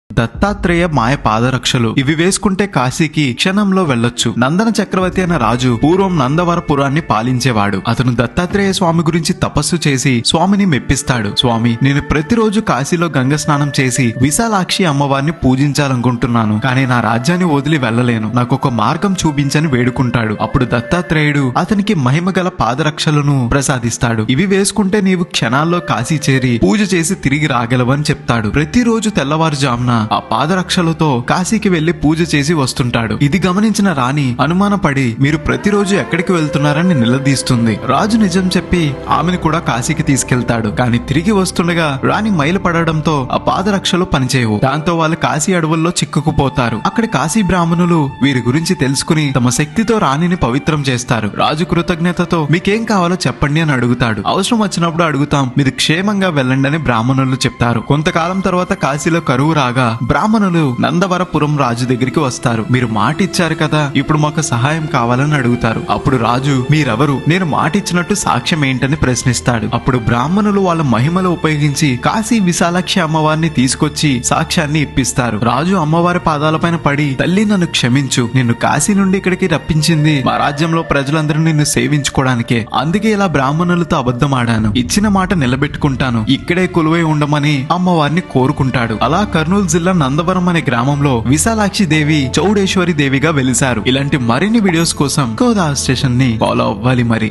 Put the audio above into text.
దత్తాత్రేయ మాయ పాదరక్షలు ఇవి వేసుకుంటే కాశీకి క్షణంలో వెళ్ళొచ్చు. నందన చక్రవర్తి అనే రాజు పూర్వం నందవరపురాన్ని పాలించేవాడు. అతను దత్తాత్రేయ స్వామి గురించి తపస్సు చేసి స్వామిని మెప్పిస్తాడు. స్వామి, నేను ప్రతిరోజు కాశీలో గంగ స్నానం చేసి విశాలాక్షి అమ్మవారిని పూజించాలనుకుంటున్నాను. కానీ నా రాజ్యాన్ని వదిలి వెళ్ళలేను. నాకు ఒక మార్గం చూపించని వేడుకుంటాడు. అప్పుడు దత్తాత్రేయుడు అతనికి మహిమగల పాదరక్షలను ప్రసాదిస్తాడు. ఇవి వేసుకుంటే నీవు క్షణాల్లో కాశీ చేరి పూజ చేసి తిరిగి రాగలవని చెప్తాడు. ప్రతిరోజు తెల్లవారుజామున ఆ పాదరక్షలతో కాశీకి వెళ్లి పూజ చేసి వస్తుంటాడు. ఇది గమనించిన రాణి అనుమానపడి మీరు ప్రతిరోజు ఎక్కడికి వెళ్తున్నారని నిలదీస్తుంది. రాజు నిజం చెప్పి ఆమెను కూడా కాశీకి తీసుకెళ్తాడు. కానీ తిరిగి వస్తుండగా రాణి మైలు పడడంతో ఆ పాదరక్షలు పనిచేయవు. దాంతో వాళ్ళు కాశీ అడవుల్లో చిక్కుకుపోతారు. అక్కడి కాశీ బ్రాహ్మణులు వీరి గురించి తెలుసుకుని తమ శక్తితో రాణిని పవిత్రం చేస్తారు. రాజు కృతజ్ఞతతో మీకేం కావాలో చెప్పండి అని అడుగుతాడు. అవసరం వచ్చినప్పుడు అడుగుతాం, మీరు క్షేమంగా వెళ్ళండి అని బ్రాహ్మణులు చెప్తారు. కొంతకాలం తర్వాత కాశీలో కరువు రాగా బ్రాహ్మణులు నందవరపురం రాజు దగ్గరికి వస్తారు. మీరు మాట ఇచ్చారు కదా, ఇప్పుడు మాకు సహాయం కావాలని అడుగుతారు. అప్పుడు రాజు, మీరెవరు, నేను మాట ఇచ్చినట్టు సాక్ష్యం ఏంటని ప్రశ్నిస్తాడు. అప్పుడు బ్రాహ్మణులు వాళ్ళ మహిమలు ఉపయోగించి కాశీ విశాలాక్షి అమ్మవారిని తీసుకొచ్చి సాక్ష్యాన్ని ఇప్పిస్తారు. రాజు అమ్మవారి పాదాలపైన పడి, తల్లి నన్ను క్షమించు, నిన్ను కాశీ నుండి ఇక్కడికి రప్పించింది మా రాజ్యంలో ప్రజలందరూ నిన్ను సేవించుకోవడానికే. అందుకే ఇలా బ్రాహ్మణులతో అబద్ధం ఆడాను. ఇచ్చిన మాట నిలబెట్టుకుంటాను. ఇక్కడే కొలువై ఉండమని అమ్మవారిని కోరుకుంటాడు. అలా కర్నూలు జిల్లా నందవరం అనే గ్రామంలో విశాలాక్షి దేవి చౌడేశ్వరి దేవిగా వెలిశారు. ఇలాంటి మరిన్ని వీడియోస్ కోసం గోదావరి స్టేషన్ ని ఫాలో అవ్వాలి మరి.